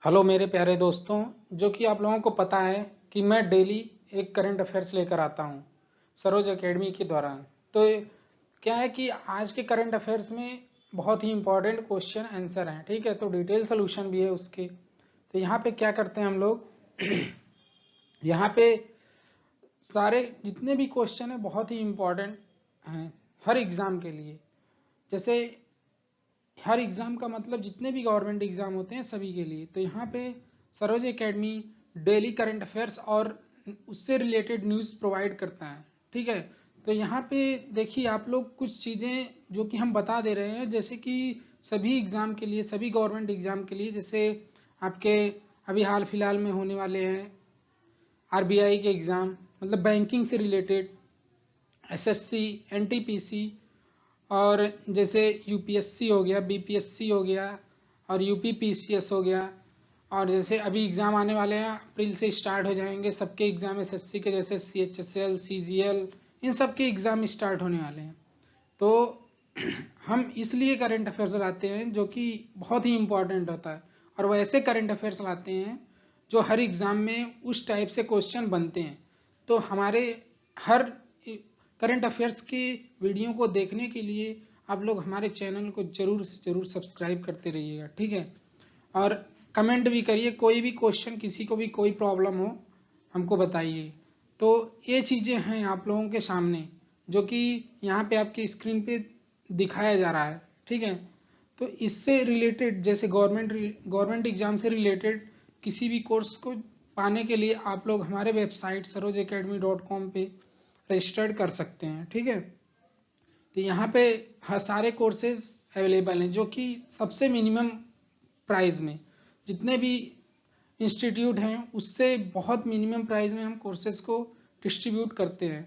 Hello मेरे प्यारे दोस्तों। जो कि आप लोगों को पता है कि मैं डेली एक करंट अफेयर्स लेकर आता हूँ सरोज एकेडमी के द्वारा। तो क्या है कि आज के करंट अफेयर्स में बहुत ही इंपॉर्टेंट क्वेश्चन आंसर हैं, ठीक है। तो डिटेल सोल्यूशन भी है उसके। तो यहाँ पे क्या करते हैं हम लोग यहाँ पे सारे जितने भी क्वेश्चन है बहुत ही इंपॉर्टेंट हैं हर एग्ज़ाम के लिए। जैसे हर एग्ज़ाम का मतलब जितने भी गवर्नमेंट एग्ज़ाम होते हैं सभी के लिए। तो यहाँ पे Saroj academy daily current affairs और उससे रिलेटेड न्यूज़ प्रोवाइड करता है, ठीक है। तो यहाँ पे देखिए आप लोग कुछ चीज़ें जो कि हम बता दे रहे हैं, जैसे कि सभी एग्ज़ाम के लिए, सभी गवर्नमेंट एग्ज़ाम के लिए, जैसे आपके अभी हाल फिलहाल में होने वाले हैं आरबीआई के एग्ज़ाम, मतलब बैंकिंग से रिलेटेड, एसएससी, एनटीपीसी, और जैसे यूपीएससी हो गया, बीपीएससी हो गया, और यूपीपीसीएस हो गया। और जैसे अभी एग्ज़ाम आने वाले हैं, अप्रैल से स्टार्ट हो जाएंगे सबके एग्ज़ाम एसएससी के, जैसे सीएचएसएल, सीजीएल, इन सब के एग्ज़ाम स्टार्ट होने वाले हैं। तो हम इसलिए करंट अफेयर्स लाते हैं जो कि बहुत ही इम्पोर्टेंट होता है, और वैसे करंट अफेयर्स लाते हैं जो हर एग्ज़ाम में उस टाइप से क्वेश्चन बनते हैं। तो हमारे हर करंट अफेयर्स के वीडियो को देखने के लिए आप लोग हमारे चैनल को जरूर से जरूर सब्सक्राइब करते रहिएगा, ठीक है। और कमेंट भी करिए, कोई भी क्वेश्चन, किसी को भी कोई प्रॉब्लम हो हमको बताइए। तो ये चीज़ें हैं आप लोगों के सामने जो कि यहाँ पे आपकी स्क्रीन पे दिखाया जा रहा है, ठीक है। तो इससे रिलेटेड, जैसे गवर्नमेंट एग्जाम से रिलेटेड किसी भी कोर्स को पाने के लिए आप लोग हमारे वेबसाइट sarojacademy.com पे रजिस्टर्ड कर सकते हैं, ठीक है। तो यहाँ पे हर सारे कोर्सेज अवेलेबल हैं जो कि सबसे मिनिमम प्राइस में, जितने भी इंस्टीट्यूट हैं उससे बहुत मिनिमम प्राइस में हम कोर्सेज को डिस्ट्रीब्यूट करते हैं।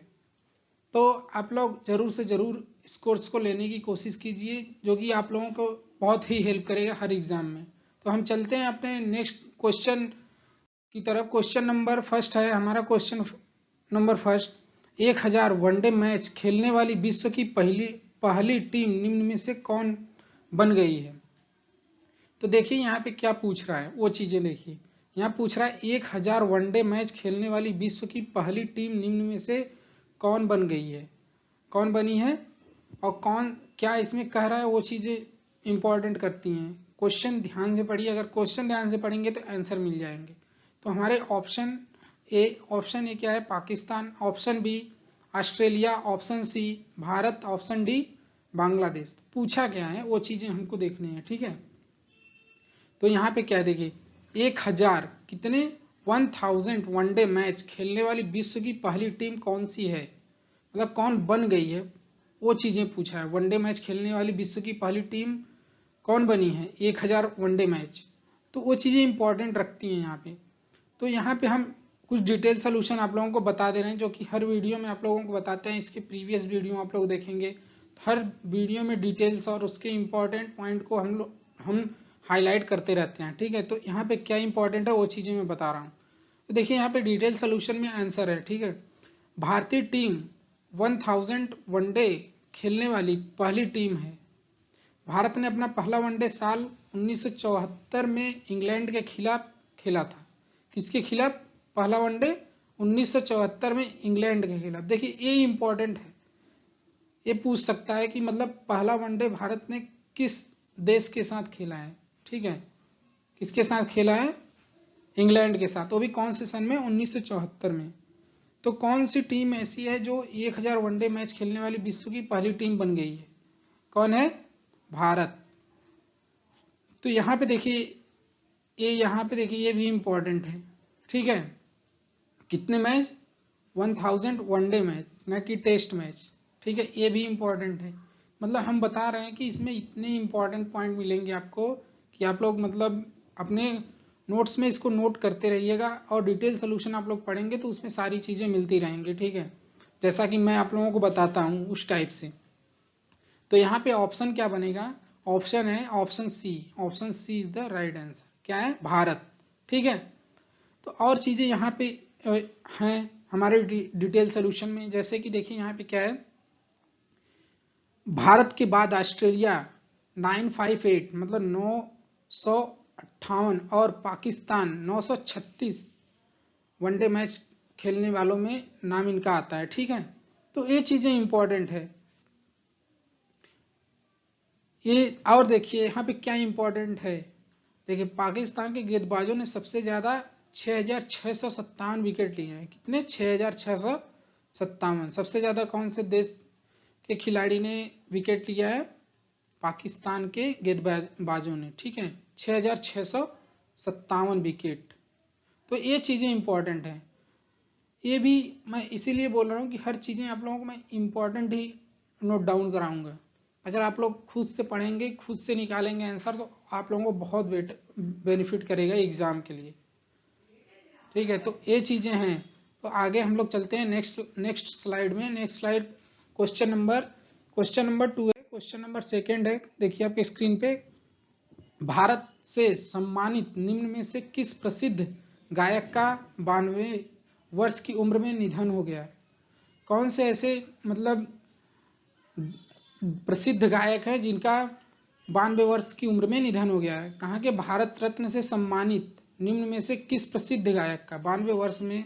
तो आप लोग ज़रूर से ज़रूर इस कोर्स को लेने की कोशिश कीजिए, जो कि आप लोगों को बहुत ही हेल्प करेगा हर एग्ज़ाम में। तो हम चलते हैं अपने नेक्स्ट क्वेश्चन की तरफ। क्वेश्चन नंबर फर्स्ट है हमारा, question number first, 1000 one day match खेलने वाली विश्व की पहली पहली टीम निम्न में से कौन बन गई है। तो देखिए यहाँ पे क्या पूछ रहा है, वो चीज़ें देखिए। यहाँ पूछ रहा है 1000 वनडे मैच खेलने वाली विश्व की पहली टीम निम्न में से कौन बन गई है, कौन बनी है, और कौन क्या इसमें कह रहा है, वो चीज़ें इंपॉर्टेंट करती हैं। क्वेश्चन ध्यान से पढ़िए, अगर क्वेश्चन ध्यान से पढ़ेंगे तो आंसर मिल जाएंगे। तो हमारे ऑप्शन ए क्या है, Pakistan, option B Australia, option C Bharat, option D Bangladesh. पूछा क्या है वो चीज़ें हमको देखनी है, ठीक है। तो यहाँ पे क्या देखिए, 1000 कितने, 1000 वनडे मैच खेलने वाली विश्व की पहली टीम कौन सी है, मतलब कौन बन गई है, वो चीज़ें पूछा है। वनडे मैच खेलने वाली विश्व की पहली टीम कौन बनी है, 1000 वनडे मैच, तो वो चीज़ें इंपॉर्टेंट रखती हैं यहाँ पे। तो यहाँ पे हम कुछ डिटेल सोल्यूशन आप लोगों को बता दे रहे हैं, जो कि हर वीडियो में आप लोगों को बताते हैं। इसके प्रीवियस वीडियो आप लोग देखेंगे, हर वीडियो में डिटेल्स और उसके इम्पोर्टेंट पॉइंट को हम हाईलाइट करते रहते हैं, ठीक है। तो यहाँ पे क्या इंपॉर्टेंट है वो चीज़ें मैं बता रहा हूँ। तो देखिए यहाँ पे डिटेल सोल्यूशन में आंसर है, ठीक है। भारतीय टीम 1000 वनडे खेलने वाली पहली टीम है। भारत ने अपना पहला वनडे साल 1974 में इंग्लैंड के खिलाफ खेला था। किसके खिलाफ पहला वनडे, 1974 में इंग्लैंड के खिलाफ। देखिए ये इंपॉर्टेंट है, ये पूछ सकता है कि मतलब पहला वनडे भारत ने किस देश के साथ खेला है, ठीक है। किसके साथ खेला है, इंग्लैंड के साथ, वो भी कौन से सन में, 1974 में। तो कौन सी टीम ऐसी है जो 1000 वनडे मैच खेलने वाली विश्व की पहली टीम बन गई है, कौन है, भारत। तो यहाँ पे देखिए, ये यहाँ पे देखिए ये भी इंपॉर्टेंट है, ठीक है। कितने मैच, 1000 वनडे मैच, न कि टेस्ट मैच, ठीक है। ये भी इंपॉर्टेंट है। मतलब हम बता रहे हैं कि इसमें इतने इंपॉर्टेंट पॉइंट मिलेंगे आपको कि आप लोग मतलब अपने नोट्स में इसको नोट करते रहिएगा, और डिटेल सोल्यूशन आप लोग पढ़ेंगे तो उसमें सारी चीज़ें मिलती रहेंगी, ठीक है। जैसा कि मैं आप लोगों को बताता हूँ उस टाइप से। तो यहाँ पे ऑप्शन क्या बनेगा, ऑप्शन है option C, option C is the right answer. क्या है, भारत, ठीक है। तो और चीज़ें यहाँ पे हैं हमारे डिटेल सोल्यूशन में, जैसे कि देखिए यहाँ पे क्या है, भारत के बाद ऑस्ट्रेलिया 958 मतलब 900 958 और पाकिस्तान 936 वनडे मैच खेलने वालों में नाम इनका आता है। ठीक है, तो ये चीजें इंपॉर्टेंट है ये। और देखिए यहाँ पे क्या इंपॉर्टेंट है, देखिए पाकिस्तान के गेंदबाजों ने सबसे ज्यादा 6,657 विकेट लिए हैं। कितने? 6,657। सबसे ज्यादा कौन से देश के खिलाड़ी ने विकेट लिया है? पाकिस्तान के गेंदबाजों ने। ठीक है, 6,657 विकेट। तो ये चीजें इंपॉर्टेंट है। ये भी मैं इसीलिए बोल रहा हूँ कि हर चीजें आप लोगों को मैं इंपॉर्टेंट ही नोट डाउन कराऊंगा। अगर आप लोग खुद से पढ़ेंगे, खुद से निकालेंगे आंसर, तो आप लोगों को बहुत बेनिफिट करेगा एग्जाम के लिए। ठीक है, तो ये चीजें हैं। तो आगे हम लोग चलते हैं नेक्स्ट स्लाइड में। नेक्स्ट स्लाइड क्वेश्चन नंबर 2 है। क्वेश्चन नंबर 2 है, देखिए आपके स्क्रीन पे। भारत से सम्मानित निम्न में से किस प्रसिद्ध गायक का 92 वर्ष की उम्र में निधन हो गया? कौन से ऐसे मतलब प्रसिद्ध गायक है जिनका 92 वर्ष की उम्र में निधन हो गया है? कहाँ के? भारत रत्न से सम्मानित निम्न में से किस प्रसिद्ध गायक का 92 वर्ष में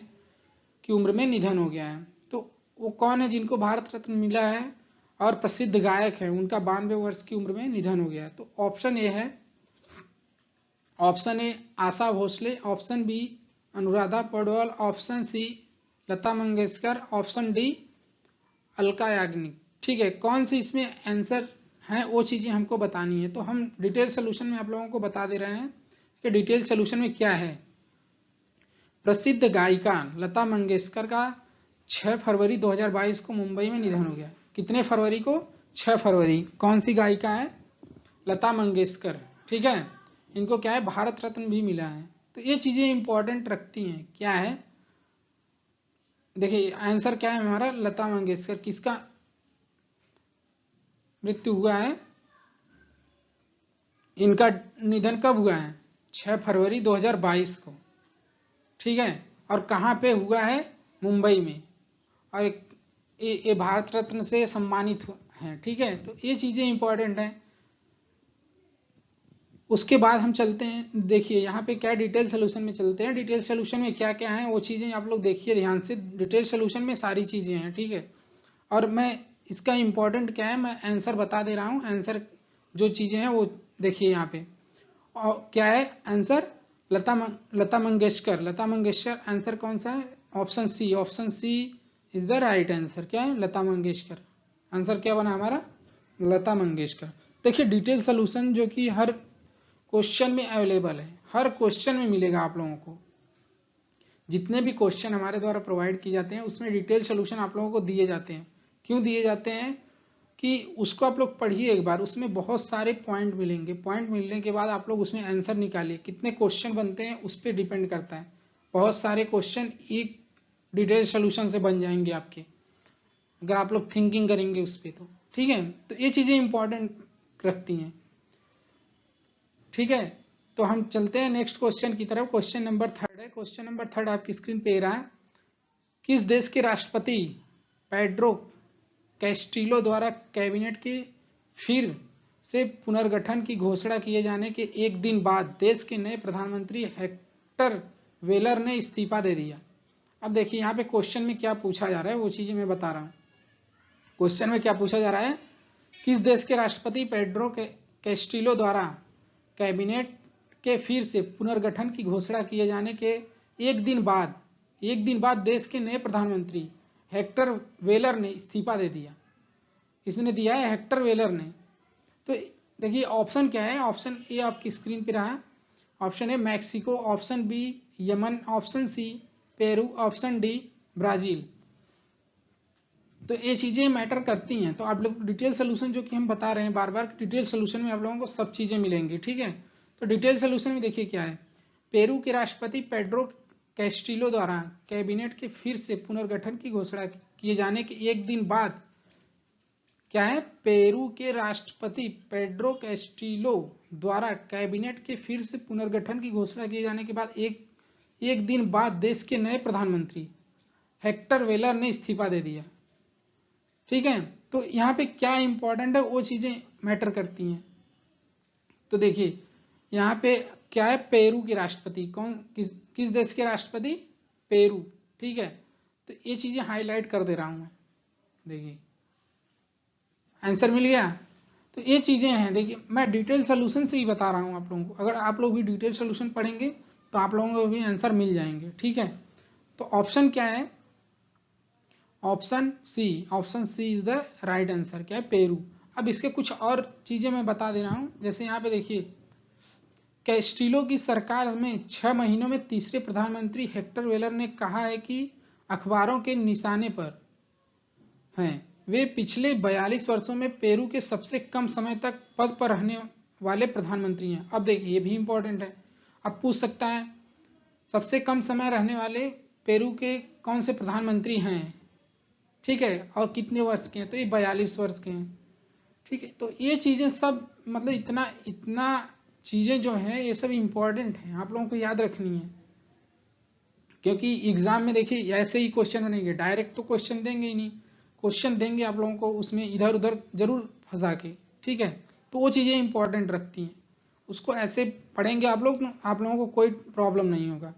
की उम्र में निधन हो गया है? तो वो कौन है जिनको भारत रत्न मिला है और प्रसिद्ध गायक है, उनका 92 वर्ष की उम्र में निधन हो गया है? तो ऑप्शन ए है, option A Asha Bhosle, option B Anuradha Paudwal, option C Lata Mangeshkar, option D Alka Yagnik. ठीक है, कौन सी इसमें आंसर है वो चीजें हमको बतानी है। तो हम डिटेल सोल्यूशन में आप लोगों को बता दे रहे हैं कि डिटेल सोल्यूशन में क्या है। प्रसिद्ध गायिका लता मंगेशकर का 6 फरवरी 2022 को मुंबई में निधन हो गया। कितने फरवरी को? 6 फरवरी। कौन सी गायिका है? लता मंगेशकर। ठीक है, इनको क्या है? भारत रत्न भी मिला है। तो ये चीजें इंपॉर्टेंट रखती हैं। क्या है? देखिए आंसर क्या है हमारा? लता मंगेशकर। किसका मृत्यु हुआ है? इनका निधन कब हुआ है? 6 फरवरी 2022 को। ठीक है, और कहाँ पे हुआ है? मुंबई में। और ये भारत रत्न से सम्मानित है। ठीक है, तो ये चीजें इंपॉर्टेंट हैं। उसके बाद हम चलते हैं, देखिए यहाँ पे क्या डिटेल सोल्यूशन में चलते हैं। डिटेल सोल्यूशन में क्या क्या है वो चीजें आप लोग देखिए ध्यान से। डिटेल सोल्यूशन में सारी चीजें हैं। ठीक है, और मैं इसका इंपॉर्टेंट क्या है मैं आंसर बता दे रहा हूँ। आंसर जो चीजें हैं वो देखिए यहाँ पे। और क्या है आंसर? लता मंगेशकर। लता मंगेशकर आंसर कौन सा है? Option C. Option C is the right answer. क्या है? लता मंगेशकर। आंसर क्या बना हमारा? लता मंगेशकर। देखिए डिटेल सोल्यूशन जो कि हर क्वेश्चन में अवेलेबल है, हर क्वेश्चन में मिलेगा आप लोगों को। जितने भी क्वेश्चन हमारे द्वारा प्रोवाइड किए जाते हैं उसमें डिटेल सोल्यूशन आप लोगों को दिए जाते हैं। क्यों दिए जाते हैं? कि उसको आप लोग पढ़िए एक बार, उसमें बहुत सारे पॉइंट मिलेंगे। पॉइंट मिलने के बाद आप लोग उसमें आंसर निकालिए। कितने क्वेश्चन बनते हैं उस पर डिपेंड करता है। बहुत सारे क्वेश्चन एक डिटेल सोल्यूशन से बन जाएंगे आपके, अगर आप लोग थिंकिंग करेंगे उस पर। तो ठीक है, तो ये चीजें इंपॉर्टेंट रखती हैं। ठीक है, तो हम चलते हैं नेक्स्ट क्वेश्चन की तरफ। क्वेश्चन नंबर 3 है। क्वेश्चन नंबर 3 आपकी स्क्रीन पे रहा है। किस देश के राष्ट्रपति पेड्रो कैस्टिलो द्वारा कैबिनेट के फिर से पुनर्गठन की घोषणा किए जाने के एक दिन बाद देश के नए प्रधानमंत्री हेक्टर वेलर ने इस्तीफा दे दिया? अब देखिए यहाँ पे क्वेश्चन में क्या पूछा जा रहा है वो चीजें मैं बता रहा हूँ। क्वेश्चन में क्या पूछा जा रहा है? किस देश के राष्ट्रपति पेड्रो कैस्टिलो द्वारा कैबिनेट के फिर से पुनर्गठन की घोषणा किए जाने के एक दिन बाद देश के नए प्रधानमंत्री हेक्टर वेलर ने इस्तीफा दे दिया? किसने दिया है? हेक्टर वेलर ने। तो देखिए ऑप्शन क्या है? ऑप्शन ए आपकी स्क्रीन पे रहा। Option A Mexico, option B Yemen, option C Peru, option D Brazil. तो ये चीजें मैटर करती हैं। तो आप लोग डिटेल सोल्यूशन जो कि हम बता रहे हैं बार बार, डिटेल सोल्यूशन में आप लोगों को सब चीजें मिलेंगी। ठीक है, तो डिटेल सोल्यूशन में देखिए क्या है। पेरू के राष्ट्रपति पेड्रो कैस्टिलो द्वारा कैबिनेट के फिर से पुनर्गठन की घोषणा किए जाने के एक दिन बाद, क्या है? पेरू के राष्ट्रपति पेड्रो कैस्टिलो द्वारा कैबिनेट के फिर से पुनर्गठन की घोषणा किए जाने के बाद एक दिन बाद देश के नए प्रधानमंत्री हेक्टर वेलर ने इस्तीफा दे दिया। ठीक है, तो यहाँ पे क्या इंपॉर्टेंट है वो चीजें मैटर करती हैं। तो देखिए यहाँ पे क्या है, पेरू के राष्ट्रपति। कौन, किस देश के राष्ट्रपति, पेरू, ठीक है। तो ये चीजें हाईलाइट कर दे रहा हूं मैं, देखिए आंसर मिल गया। तो ये चीजें हैं, देखिए मैं डिटेल सोल्यूशन से ही बता रहा हूं आप लोगों को, अगर आप लोग भी डिटेल सोल्यूशन पढ़ेंगे तो आप लोगों को भी आंसर मिल जाएंगे, ठीक है। तो ऑप्शन क्या है, option C is the right answer. क्या है, पेरू। अब इसके कुछ और चीजें मैं बता दे रहा हूं, जैसे यहाँ पे देखिए, कैस्टिलो की सरकार में 6 महीनों में तीसरे प्रधानमंत्री हेक्टर वेलर ने कहा है कि अखबारों के निशाने पर हैं। वे पिछले 42 वर्षों में पेरू के सबसे कम समय तक पद पर रहने वाले प्रधानमंत्री हैं। अब देखिए ये भी इंपॉर्टेंट है, अब पूछ सकता है सबसे कम समय रहने वाले पेरू के कौन से प्रधानमंत्री हैं, ठीक है, और कितने वर्ष के हैं, तो ये 42 वर्ष के हैं, ठीक है। तो ये चीजें सब मतलब इतना इतना चीजें जो हैं ये सब इंपॉर्टेंट हैं, आप लोगों को याद रखनी है, क्योंकि एग्जाम में देखिए ऐसे ही क्वेश्चन बनेंगे, डायरेक्ट तो क्वेश्चन देंगे ही नहीं, क्वेश्चन देंगे आप लोगों को उसमें इधर उधर जरूर फंसा के, ठीक है। तो वो चीजें इंपॉर्टेंट रखती हैं, उसको ऐसे पढ़ेंगे आप लोग, आप लोगों को कोई प्रॉब्लम नहीं होगा,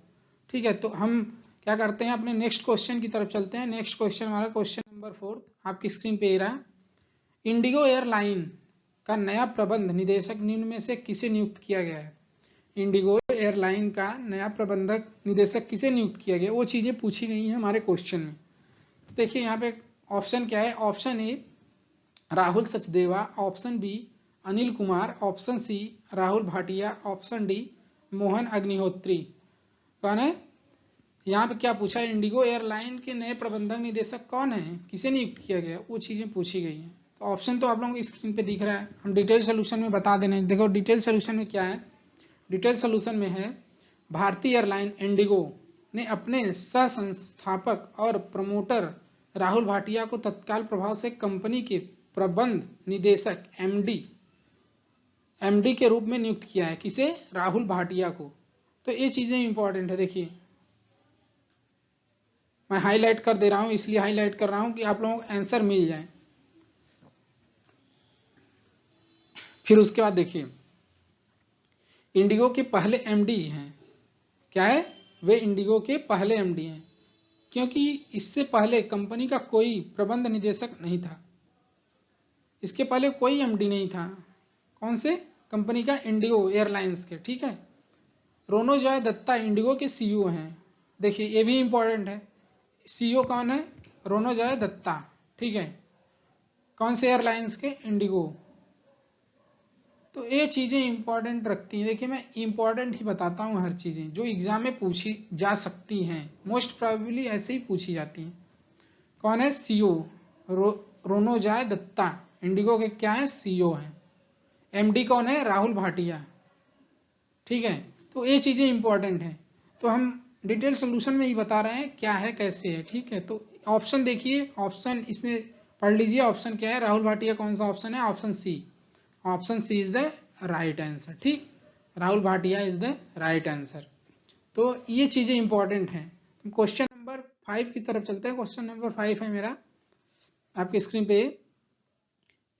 ठीक है। तो हम क्या करते हैं, अपने नेक्स्ट क्वेश्चन की तरफ चलते हैं। नेक्स्ट क्वेश्चन हमारा क्वेश्चन नंबर 4 आपकी स्क्रीन पे रहा है। इंडिगो एयरलाइन का नया प्रबंध निदेशक निम्न में से किसे नियुक्त किया गया है। इंडिगो एयरलाइन का नया प्रबंधक निदेशक किसे नियुक्त किया गया, वो चीजें पूछी गई हैं हमारे क्वेश्चन में। तो देखिए यहाँ पे ऑप्शन क्या है, option A Rahul Sachdeva, option B Anil Kumar, option C Rahul Bhatia, option D Mohan Agnihotri. कौन है, यहाँ पे क्या पूछा है, इंडिगो एयरलाइन के नए प्रबंधक निदेशक कौन है, किसे नियुक्त किया गया, वो चीजें पूछी गई हैं। तो ऑप्शन तो आप लोगों को स्क्रीन पे दिख रहा है, हम डिटेल सोल्यूशन में बता देने। देखो डिटेल सोल्यूशन में क्या है, डिटेल सोल्यूशन में है भारतीय एयरलाइन इंडिगो ने अपने सह संस्थापक और प्रमोटर राहुल भाटिया को तत्काल प्रभाव से कंपनी के प्रबंध निदेशक एमडी के रूप में नियुक्त किया है। किसे, राहुल भाटिया को। तो ये चीजें इंपॉर्टेंट है, देखिए मैं हाईलाइट कर दे रहा हूं, इसलिए हाईलाइट कर रहा हूं कि आप लोगों को आंसर मिल जाए। फिर उसके बाद देखिए इंडिगो के पहले एमडी हैं, क्या है, वे इंडिगो के पहले एमडी हैं, क्योंकि इससे पहले कंपनी का कोई प्रबंध निदेशक नहीं था, इसके पहले कोई एमडी नहीं था। कौन से कंपनी का, इंडिगो एयरलाइंस के, ठीक है। रोनोजॉय दत्ता इंडिगो के सीईओ हैं, देखिए ये भी इंपॉर्टेंट है, सीईओ कौन है, रोनोजॉय दत्ता, ठीक है। कौन से एयरलाइंस के, इंडिगो। तो ये चीजें इंपॉर्टेंट रखती हैं, देखिए मैं इंपॉर्टेंट ही बताता हूँ, हर चीजें जो एग्जाम में पूछी जा सकती हैं, मोस्ट प्रोबेबली ऐसे ही पूछी जाती हैं। कौन है, सीईओ रोनोजॉय दत्ता, इंडिगो के क्या है, सीईओ है। एमडी कौन है, राहुल भाटिया, ठीक है। तो ये चीजें इंपॉर्टेंट हैं, तो हम डिटेल सोल्यूशन में ही बता रहे हैं क्या है कैसे है, ठीक है। तो ऑप्शन देखिए, ऑप्शन इसमें पढ़ लीजिए, ऑप्शन क्या है, राहुल भाटिया कौन सा ऑप्शन है, option C. Option C is the right answer, ठीक, Rahul Bhatia is the right answer. तो ये चीजें इंपॉर्टेंट हैं। क्वेश्चन नंबर 5 की तरफ चलते हैं। क्वेश्चन नंबर 5 है मेरा आपकी स्क्रीन पे,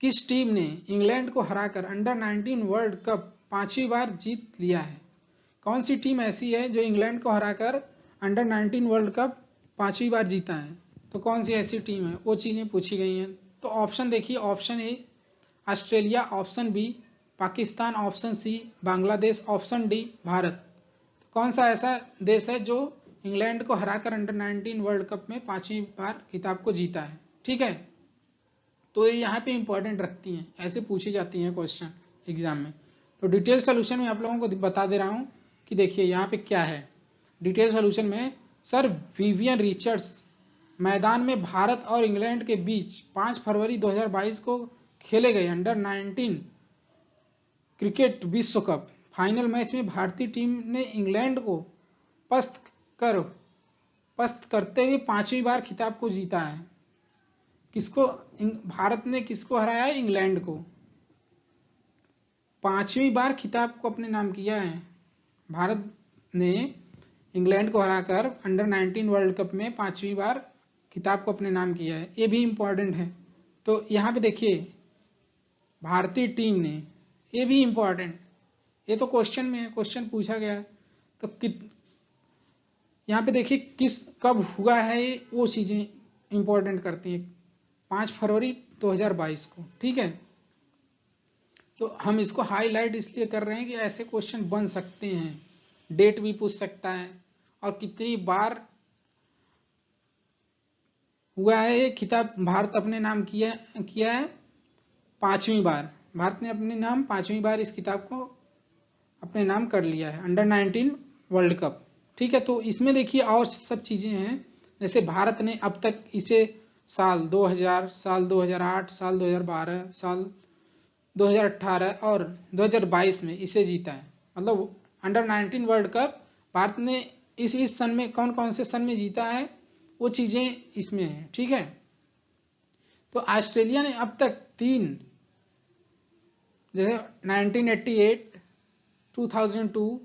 किस टीम ने इंग्लैंड को हराकर अंडर 19 वर्ल्ड कप 5वीं बार जीत लिया है। कौन सी टीम ऐसी है जो इंग्लैंड को हराकर अंडर 19 वर्ल्ड कप 5वीं बार जीता है, तो कौन सी ऐसी टीम है, वो चीजें पूछी गई हैं। तो ऑप्शन देखिए, option A Australia, option B Pakistan, option C Bangladesh, option D Bharat. कौन सा ऐसा देश है जो इंग्लैंड को हराकर अंडर 19 वर्ल्ड कप में 5वीं बार खिताब को जीता है, ठीक है। तो ये यहाँ पे इंपॉर्टेंट रखती हैं, ऐसे पूछी जाती हैं क्वेश्चन एग्जाम में। तो डिटेल सोल्यूशन में आप लोगों को बता दे रहा हूँ कि देखिए यहाँ पे क्या है, डिटेल सोल्यूशन में सर विवियन रिचर्ड्स मैदान में भारत और इंग्लैंड के बीच 5 फरवरी 2022 को खेले गए अंडर 19 क्रिकेट विश्व कप फाइनल मैच में भारतीय टीम ने इंग्लैंड को पस्त करते हुए 5वीं बार खिताब को जीता है। किसको, भारत ने किसको हराया है, इंग्लैंड को, 5वीं बार खिताब को अपने नाम किया है। भारत ने इंग्लैंड को हराकर अंडर 19 वर्ल्ड कप में 5वीं बार खिताब को अपने नाम किया है, ये भी इंपॉर्टेंट है। तो यहाँ पे देखिए भारतीय टीम ने, ये भी इंपॉर्टेंट, ये तो क्वेश्चन में है, क्वेश्चन पूछा गया है। तो यहाँ पे देखिए किस कब हुआ है ये, वो चीजें इंपॉर्टेंट करती हैं। 5 फरवरी 2022 को, ठीक है। तो हम इसको हाईलाइट इसलिए कर रहे हैं कि ऐसे क्वेश्चन बन सकते हैं, डेट भी पूछ सकता है, और कितनी बार हुआ है ये खिताब भारत अपने नाम किया है, 5वीं बार। भारत ने अपने नाम 5वीं बार इस किताब को अपने नाम कर लिया है, अंडर-19 वर्ल्ड कप, ठीक है। तो इसमें देखिए और सब चीजें हैं, जैसे भारत ने अब तक इसे साल 2000, साल 2008, साल 2012, साल 2018 और 2022 में इसे जीता है। मतलब अंडर-19 वर्ल्ड कप भारत ने इस सन में कौन कौन से सन में जीता है, वो चीजें इसमें है, ठीक है। तो ऑस्ट्रेलिया ने अब तक 3, जैसे 1988, 2002,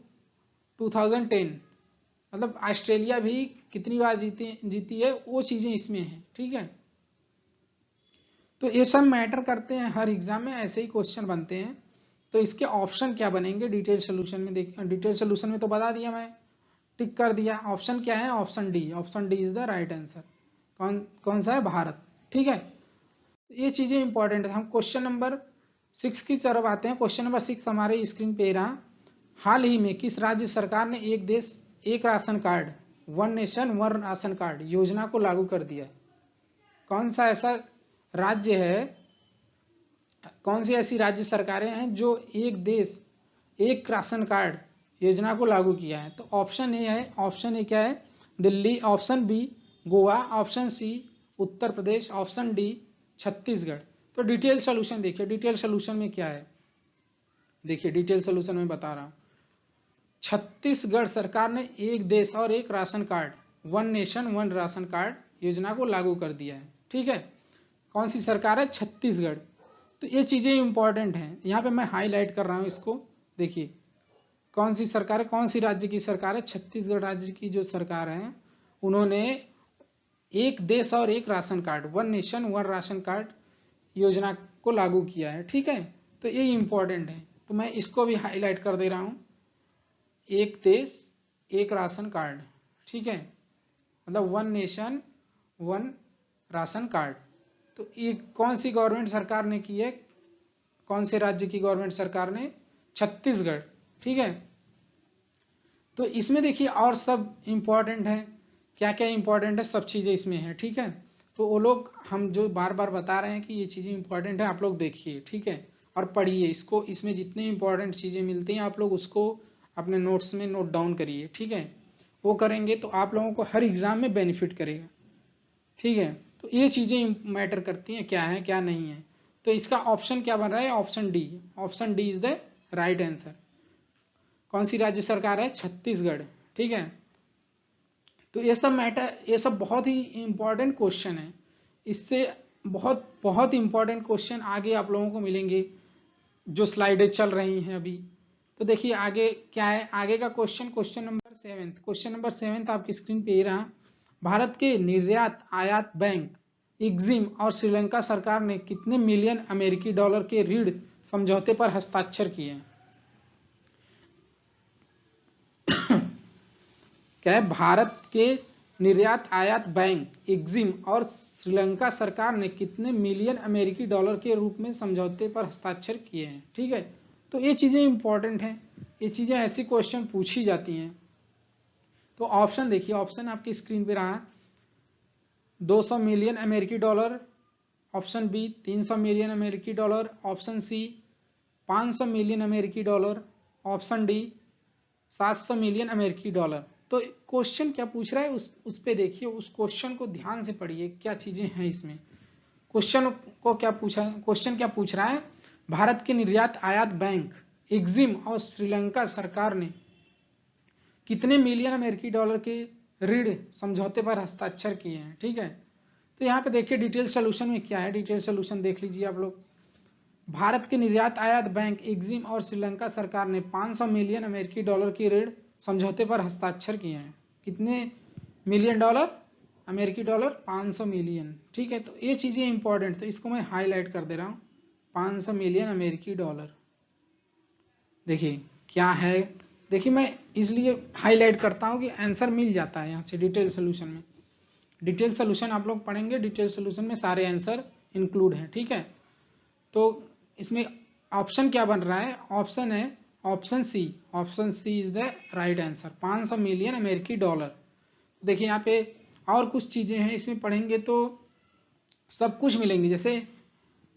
2010, मतलब ऑस्ट्रेलिया भी कितनी बार जीती है, वो चीजें इसमें है, ठीक है। तो ये सब मैटर करते हैं, हर एग्जाम में ऐसे ही क्वेश्चन बनते हैं। तो इसके ऑप्शन क्या बनेंगे डिटेल सोल्यूशन में, डिटेल सोल्यूशन में तो बता दिया, मैं टिक कर दिया। ऑप्शन क्या है, option D, option D is the right answer. कौन सा है, भारत, ठीक है। ये चीजें इंपॉर्टेंट है। हम क्वेश्चन नंबर 6 की तरफ आते हैं। क्वेश्चन नंबर 6 हमारे स्क्रीन पे रहा। हाल ही में किस राज्य सरकार ने एक देश एक ration card, one nation one ration card योजना को लागू कर दिया? कौन सा ऐसा राज्य है, कौन सी ऐसी राज्य सरकारें हैं जो एक देश एक राशन कार्ड योजना को लागू किया है? तो ऑप्शन ए है, ऑप्शन ए क्या है, Delhi, option B Goa, option C Uttar Pradesh, option D Chhattisgarh. तो डिटेल सोल्यूशन देखिए, डिटेल सोल्यूशन में क्या है, देखिए डिटेल सोल्यूशन में बता रहा हूं। छत्तीसगढ़ सरकार ने एक देश और एक ration card, one nation one ration card योजना को लागू कर दिया है, ठीक है। कौन सी सरकार है, छत्तीसगढ़। तो ये चीजें इंपॉर्टेंट हैं, यहाँ पे मैं हाईलाइट कर रहा हूं इसको। देखिए कौन सी सरकार है, कौन सी राज्य की सरकार है, छत्तीसगढ़ राज्य की जो सरकार है, उन्होंने एक देश और एक ration card, one nation one ration card योजना को लागू किया है, ठीक है। तो ये इंपॉर्टेंट है, तो मैं इसको भी हाईलाइट कर दे रहा हूं, एक देश एक राशन कार्ड, ठीक है, मतलब one nation one ration card. तो ये कौन सी गवर्नमेंट सरकार ने की है, कौन से राज्य की गवर्नमेंट सरकार ने, छत्तीसगढ़, ठीक है। तो इसमें देखिए और सब इंपॉर्टेंट है, क्या क्या इंपॉर्टेंट है, सब चीजें इसमें है, ठीक है। तो वो लोग हम जो बार बार बता रहे हैं कि ये चीजें इंपॉर्टेंट है, आप लोग देखिए, ठीक है, और पढ़िए इसको। इसमें जितने इंपॉर्टेंट चीजें मिलती हैं आप लोग उसको अपने नोट्स में नोट डाउन करिए, ठीक है। वो करेंगे तो आप लोगों को हर एग्जाम में बेनिफिट करेगा, ठीक है। तो ये चीजें मैटर करती हैं, क्या है क्या नहीं है। तो इसका ऑप्शन क्या बन रहा है, option D, option D is the right answer. कौन सी राज्य सरकार है, छत्तीसगढ़, ठीक है। तो ये सब मैटर, ये सब बहुत ही इंपॉर्टेंट क्वेश्चन है। इससे बहुत बहुत इंपॉर्टेंट क्वेश्चन आगे आप लोगों को मिलेंगे, जो स्लाइडें चल रही हैं अभी। तो देखिए आगे क्या है, आगे का question, question number 7, question number 7 आपकी स्क्रीन पे ही रहा। भारत के निर्यात आयात बैंक एग्जिम और श्रीलंका सरकार ने कितने मिलियन अमेरिकी डॉलर के ऋण समझौते पर हस्ताक्षर किए हैं? क्या है, भारत के निर्यात आयात बैंक एग्जिम और श्रीलंका सरकार ने कितने मिलियन अमेरिकी डॉलर के रूप में समझौते पर हस्ताक्षर किए हैं, ठीक है। तो ये चीजें इंपॉर्टेंट हैं, ये चीजें ऐसी क्वेश्चन पूछी जाती हैं। तो ऑप्शन देखिए, ऑप्शन आपकी स्क्रीन पे रहा, 200 मिलियन अमेरिकी डॉलर, ऑप्शन बी 300 मिलियन अमेरिकी डॉलर, ऑप्शन सी 500 मिलियन अमेरिकी डॉलर, ऑप्शन डी 700 मिलियन अमेरिकी डॉलर। तो क्वेश्चन क्या पूछ रहा है उस पे देखिए, उस क्वेश्चन को ध्यान से पढ़िए, क्या चीजें हैं इसमें। क्वेश्चन को क्या पूछा है, क्वेश्चन क्या पूछ रहा है, भारत के निर्यात आयात बैंक एग्जिम और श्रीलंका सरकार ने कितने मिलियन अमेरिकी डॉलर के ऋण समझौते पर हस्ताक्षर किए हैं, ठीक है। तो यहाँ पे देखिए डिटेल सोल्यूशन में क्या है, डिटेल सोल्यूशन देख लीजिए आप लोग। भारत के निर्यात आयात बैंक एग्जिम और श्रीलंका सरकार ने 500 मिलियन अमेरिकी डॉलर की ऋण समझौते पर हस्ताक्षर किए हैं। कितने मिलियन डॉलर, अमेरिकी डॉलर 500 मिलियन, ठीक है। तो ये चीजें इंपॉर्टेंट, तो इसको मैं हाईलाइट कर दे रहा हूं, 500 मिलियन अमेरिकी डॉलर। देखिए क्या है। देखिए मैं इसलिए हाईलाइट करता हूँ कि आंसर मिल जाता है यहाँ से डिटेल सोल्यूशन में। डिटेल सोल्यूशन आप लोग पढ़ेंगे, डिटेल सोल्यूशन में सारे आंसर इंक्लूड हैं, ठीक है। तो इसमें ऑप्शन क्या बन रहा है, ऑप्शन है option C. Option C is the right answer, 500 million अमेरिकी डॉलर। देखिए यहाँ पे और कुछ चीजें हैं, इसमें पढ़ेंगे तो सब कुछ मिलेंगे। जैसे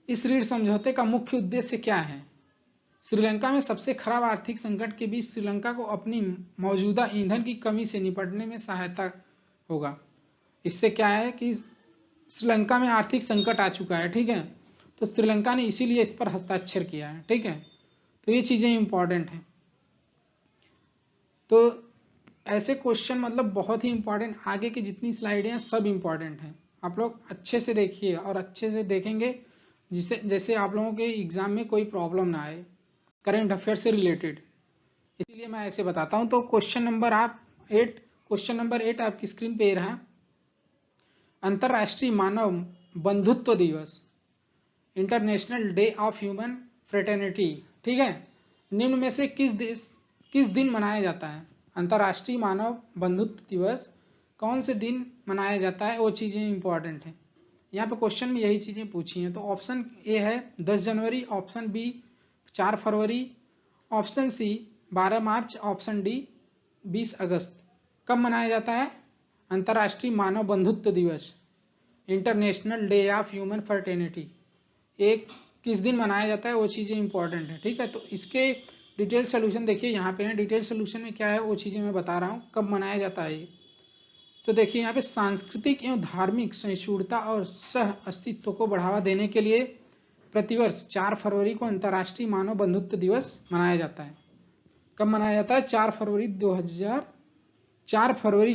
इस ऋण समझौते का मुख्य उद्देश्य क्या है। श्रीलंका में सबसे खराब आर्थिक संकट के बीच श्रीलंका को अपनी मौजूदा ईंधन की कमी से निपटने में सहायता होगा। इससे क्या है कि श्रीलंका में आर्थिक संकट आ चुका है, ठीक है, तो श्रीलंका ने इसीलिए इस पर हस्ताक्षर किया है, ठीक है। तो ये चीजें इंपॉर्टेंट हैं। तो ऐसे क्वेश्चन मतलब बहुत ही इंपॉर्टेंट, आगे की जितनी स्लाइडें हैं सब इंपॉर्टेंट हैं। आप लोग अच्छे से देखिए और अच्छे से देखेंगे जिससे जैसे आप लोगों के एग्जाम में कोई प्रॉब्लम ना आए करंट अफेयर से रिलेटेड, इसीलिए मैं ऐसे बताता हूं। तो क्वेश्चन नंबर 8 आपकी स्क्रीन पे रहा। अंतरराष्ट्रीय मानव बंधुत्व दिवस, international day of human fraternity, ठीक है, निम्न में से किस दिन मनाया जाता है। अंतरराष्ट्रीय मानव बंधुत्व दिवस कौन से दिन मनाया जाता है, वो चीजें इंपॉर्टेंट है। यहाँ पे क्वेश्चन में यही चीजें पूछी हैं। तो ऑप्शन ए है 10 जनवरी, ऑप्शन बी 4 फरवरी, ऑप्शन सी 12 मार्च, ऑप्शन डी 20 अगस्त। कब मनाया जाता है अंतरराष्ट्रीय मानव बंधुत्व दिवस, international day of human fraternity, एक किस दिन मनाया जाता है, वो चीजें इंपॉर्टेंट है, ठीक है। तो इसके डिटेल सोल्यूशन देखिए यहाँ पे है। डिटेल सोल्यूशन में क्या है वो चीजें मैं बता रहा हूँ कब मनाया जाता है। तो देखिए यहाँ पे सांस्कृतिक एवं धार्मिक सहिष्णुता और सह अस्तित्व को बढ़ावा देने के लिए प्रतिवर्ष 4 फरवरी को अंतर्राष्ट्रीय मानव बंधुत्व दिवस मनाया जाता है। कब मनाया जाता है, 4 फरवरी 4 फरवरी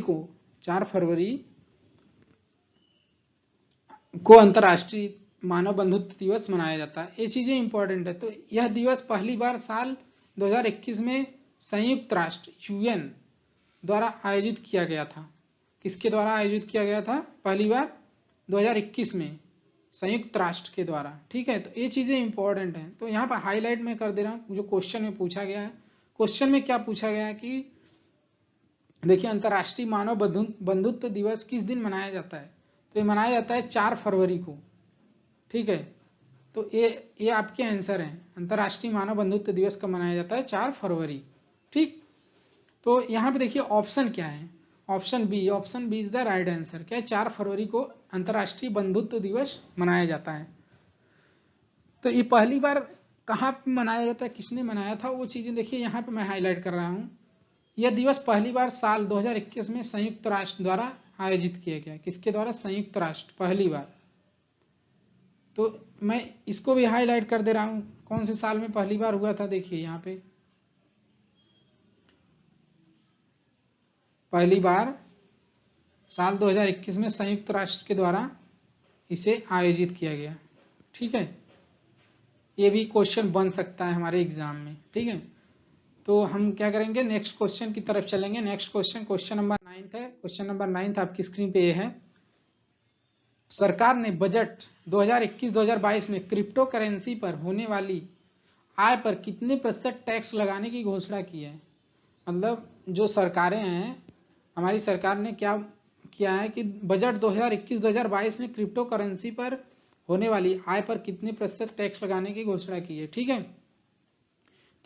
को अंतर्राष्ट्रीय मानव बंधुत्व दिवस मनाया जाता है। ये चीजें इंपॉर्टेंट है। तो यह दिवस पहली बार साल 2021 में संयुक्त राष्ट्र यूएन द्वारा आयोजित किया गया था। किसके द्वारा आयोजित किया गया था, पहली बार 2021 में संयुक्त राष्ट्र के द्वारा, ठीक है। तो ये चीजें इंपॉर्टेंट हैं। तो यहाँ पर हाईलाइट में कर दे रहा हूँ जो क्वेश्चन में पूछा गया है। क्वेश्चन में क्या पूछा गया है कि देखिए अंतर्राष्ट्रीय मानव बंधुत्व दिवस किस दिन मनाया जाता है, तो ये मनाया जाता है 4 फरवरी को, ठीक है। तो ये आपके आंसर हैं, अंतर्राष्ट्रीय मानव बंधुत्व दिवस कब मनाया जाता है, 4 फरवरी, ठीक। तो यहाँ पे देखिए ऑप्शन क्या है, option B is the right answer. क्या है, 4 फरवरी को अंतर्राष्ट्रीय बंधुत्व दिवस मनाया जाता है। तो ये पहली बार कहाँ पे मनाया जाता है, किसने मनाया था, वो चीजें देखिए यहाँ पे मैं हाईलाइट कर रहा हूँ। यह दिवस पहली बार साल 2021 में संयुक्त राष्ट्र द्वारा आयोजित किया गया। किसके द्वारा, संयुक्त राष्ट्र, पहली बार। तो मैं इसको भी हाईलाइट कर दे रहा हूं कौन से साल में पहली बार हुआ था। देखिए यहाँ पे पहली बार साल 2021 में संयुक्त राष्ट्र के द्वारा इसे आयोजित किया गया, ठीक है। ये भी क्वेश्चन बन सकता है हमारे एग्जाम में, ठीक है। तो हम क्या करेंगे, नेक्स्ट क्वेश्चन की तरफ चलेंगे। नेक्स्ट क्वेश्चन नंबर 9 है। क्वेश्चन नंबर 9 आपकी स्क्रीन पे ये है। सरकार ने बजट 2021-2022 में क्रिप्टो करेंसी पर होने वाली आय पर कितने प्रतिशत टैक्स लगाने की घोषणा की है। मतलब जो सरकारें हैं, हमारी सरकार ने क्या किया है कि बजट 2021-2022 में क्रिप्टो करेंसी पर होने वाली आय पर कितने प्रतिशत टैक्स लगाने की घोषणा की है, ठीक है।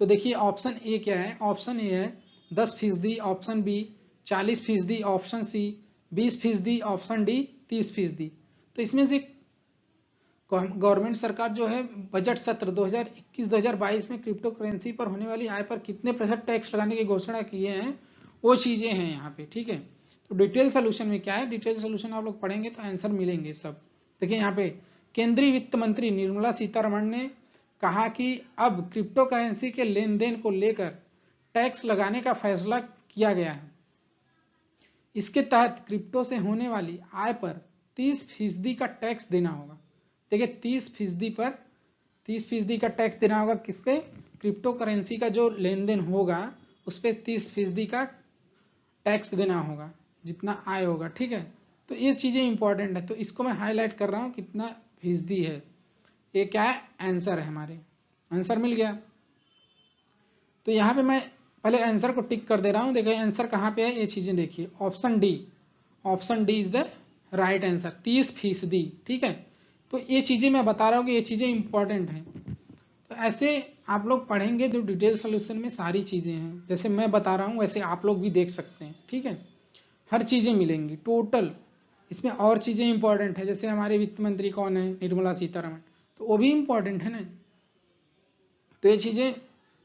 तो देखिए ऑप्शन ए क्या है, ऑप्शन ए है 10%, option B 40%, option C 20%, option D 30%। तो इसमें से गवर्नमेंट सरकार जो है बजट सत्र 2021-2022 में क्रिप्टो करेंसी पर होने वाली आय पर कितने प्रतिशत टैक्स लगाने की घोषणा किए हैं, वो चीजें हैं यहाँ पे, ठीक है। तो डिटेल सोल्यूशन में क्या है, डिटेल सोल्यूशन आप लोग पढ़ेंगे तो आंसर मिलेंगे सब। देखिए यहाँ पे केंद्रीय वित्त मंत्री निर्मला सीतारमण ने कहा कि अब क्रिप्टो करेंसी के लेन देन को लेकर टैक्स लगाने का फैसला किया गया है। इसके तहत क्रिप्टो से होने वाली आय पर 30% का टैक्स देना होगा। देखिए 30% का टैक्स देना होगा किस पे, क्रिप्टो करेंसी का जो लेन देन होगा उस पर 30% का टैक्स देना होगा जितना आय होगा, ठीक है। तो ये चीजें इंपॉर्टेंट है, तो इसको मैं हाईलाइट कर रहा हूं कितना फीसदी है। ये क्या है, आंसर है, हमारे आंसर मिल गया। तो यहाँ पे मैं पहले आंसर को टिक कर दे रहा हूँ। देखिए आंसर कहाँ पे है, ये चीजें देखिए, option D is the right answer, 30%। ठीक है, तो ये चीजें मैं बता रहा हूँ कि ये चीजें इंपॉर्टेंट हैं। तो ऐसे आप लोग पढ़ेंगे तो डिटेल सोल्यूशन में सारी चीजें हैं, जैसे मैं बता रहा हूँ वैसे आप लोग भी देख सकते हैं। ठीक है, हर चीजें मिलेंगी टोटल। इसमें और चीजें इंपॉर्टेंट है, जैसे हमारे वित्त मंत्री कौन है, निर्मला सीतारमण, तो वो भी इंपॉर्टेंट है ना। तो ये चीजें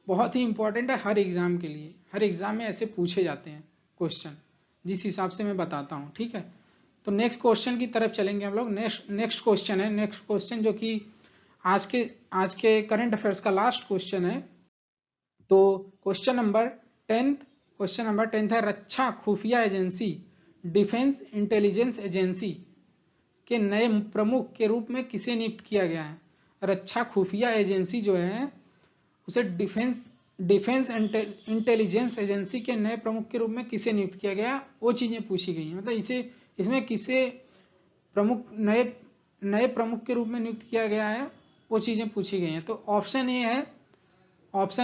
बहुत ही इंपॉर्टेंट है हर एग्जाम के लिए, हर एग्जाम में ऐसे पूछे जाते हैं क्वेश्चन, जिस हिसाब से मैं बताता हूँ। ठीक है, तो नेक्स्ट क्वेश्चन की तरफ चलेंगे हम लोग। नेक्स्ट क्वेश्चन है, नेक्स्ट क्वेश्चन जो कि आज के करंट अफेयर्स का लास्ट क्वेश्चन है। तो क्वेश्चन नंबर 10 है, रक्षा खुफिया एजेंसी डिफेंस इंटेलिजेंस एजेंसी के नए प्रमुख के रूप में किसे नियुक्त किया गया है। रक्षा खुफिया एजेंसी जो है उसे डिफेंस इंटेलिजेंस एजेंसी के नए प्रमुख के रूप में किसे नियुक्त किया गया, वो चीजें पूछी गई हैं। मतलब इसमें किसे नए प्रमुख के रूप में नियुक्त किया गया है, वो चीजें पूछी गई हैं। तो ऑप्शन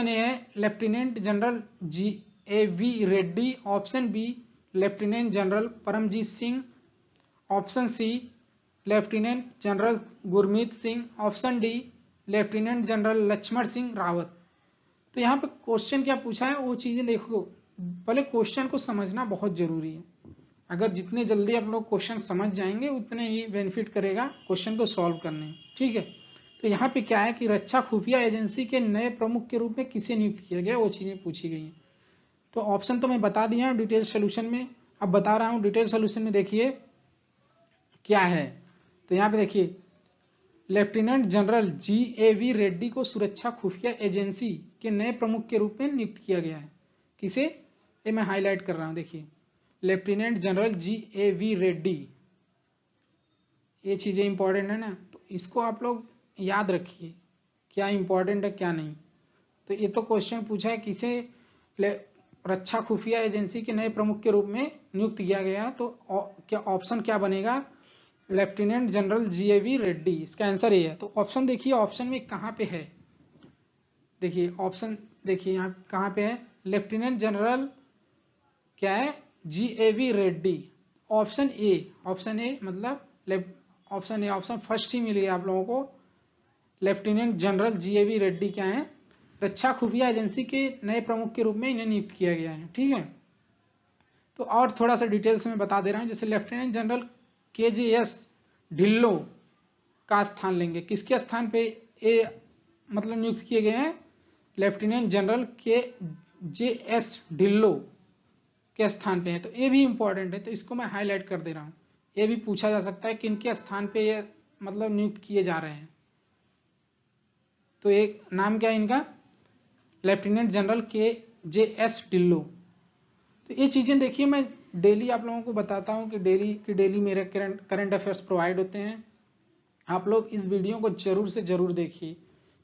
ए है lieutenant general GAV Reddy, option B lieutenant general Paramjit Singh, option C lieutenant general Gurmeet Singh, option D lieutenant general Laxman Singh Rawat. तो यहाँ पे क्वेश्चन क्या पूछा है वो चीजें देखो, पहले क्वेश्चन को समझना बहुत जरूरी है। अगर जितने जल्दी आप लोग क्वेश्चन समझ जाएंगे उतने ही बेनिफिट करेगा क्वेश्चन को सॉल्व करने में। ठीक है, तो यहाँ पे क्या है कि रक्षा खुफिया एजेंसी के नए प्रमुख के रूप में किसे नियुक्त किया गया, वो चीजें पूछी गई हैं। तो ऑप्शन तो मैं बता दिया डिटेल सोल्यूशन में, अब बता रहा हूँ डिटेल सोल्यूशन में। देखिए क्या है, तो यहाँ पे देखिए लेफ्टिनेंट जनरल GAV रेड्डी को सुरक्षा खुफिया एजेंसी के नए प्रमुख के रूप में नियुक्त किया गया है। किसे, ये मैं हाईलाइट कर रहा हूं, देखिए लेफ्टिनेंट जनरल GAV रेड्डी, ये चीजें इंपॉर्टेंट है ना, तो इसको आप लोग याद रखिए क्या इंपॉर्टेंट है क्या नहीं। तो ये तो क्वेश्चन पूछा है किसे रक्षा खुफिया एजेंसी के नए प्रमुख के रूप में नियुक्त किया गया, तो क्या ऑप्शन क्या बनेगा, लेफ्टिनेंट जनरल GAV रेड्डी, इसका आंसर ये है। तो ऑप्शन देखिए, ऑप्शन में कहाँ पे है, देखिए ऑप्शन देखिए यहाँ कहाँ पे है, लेफ्टिनेंट जनरल क्या है GAV रेड्डी, ऑप्शन ए मतलब ऑप्शन फर्स्ट ही मिल गया आप लोगों को। लेफ्टिनेंट जनरल GAV रेड्डी क्या है, रक्षा खुफिया एजेंसी के नए प्रमुख के रूप में इन्हें नियुक्त किया गया है। ठीक है, तो और थोड़ा सा डिटेल्स में बता दे रहा हूँ। जैसे लेफ्टिनेंट जनरल KJS ढिल्लो का स्थान लेंगे, किसके स्थान पे ये मतलब नियुक्त किए गए हैं, लेफ्टिनेंट जनरल KJS ढिल्लो के स्थान पे है। तो ये भी इंपॉर्टेंट है, तो इसको मैं हाईलाइट कर दे रहा हूँ। ये भी पूछा जा सकता है कि इनके स्थान पे ये मतलब नियुक्त किए जा रहे हैं। तो एक नाम क्या है इनका, लेफ्टिनेंट जनरल KJS ढिल्लो। तो ये चीजें देखिए मैं डेली आप लोगों को बताता हूँ कि डेली मेरे करंट अफेयर्स प्रोवाइड होते हैं। आप लोग इस वीडियो को जरूर से जरूर देखिए,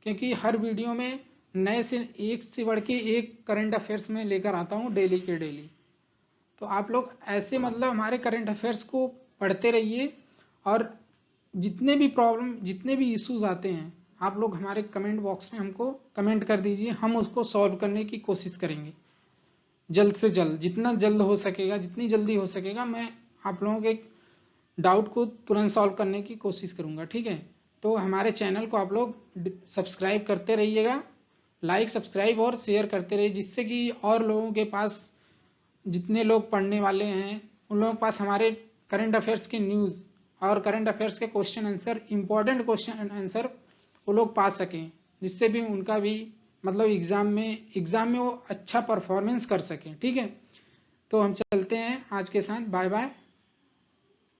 क्योंकि हर वीडियो में नए से एक से बढ़ के एक करंट अफेयर्स में लेकर आता हूँ डेली के डेली। तो आप लोग ऐसे मतलब हमारे करंट अफेयर्स को पढ़ते रहिए, और जितने भी प्रॉब्लम जितने भी इश्यूज आते हैं आप लोग हमारे कमेंट बॉक्स में हमको कमेंट कर दीजिए, हम उसको सॉल्व करने की कोशिश करेंगे जल्द से जल्द, जितना जल्द हो सकेगा, जितनी जल्दी हो सकेगा मैं आप लोगों के डाउट को तुरंत सॉल्व करने की कोशिश करूंगा। ठीक है, तो हमारे चैनल को आप लोग सब्सक्राइब करते रहिएगा, लाइक सब्सक्राइब और शेयर करते रहिए, जिससे कि और लोगों के पास, जितने लोग पढ़ने वाले हैं उन लोगों के पास हमारे करंट अफेयर्स के न्यूज़ और करंट अफेयर्स के question answer, important question answer वो लोग पा सकें, जिससे भी उनका भी मतलब एग्जाम में वो अच्छा परफॉर्मेंस कर सकें। ठीक है, तो हम चलते हैं आज के साथ, बाय बाय।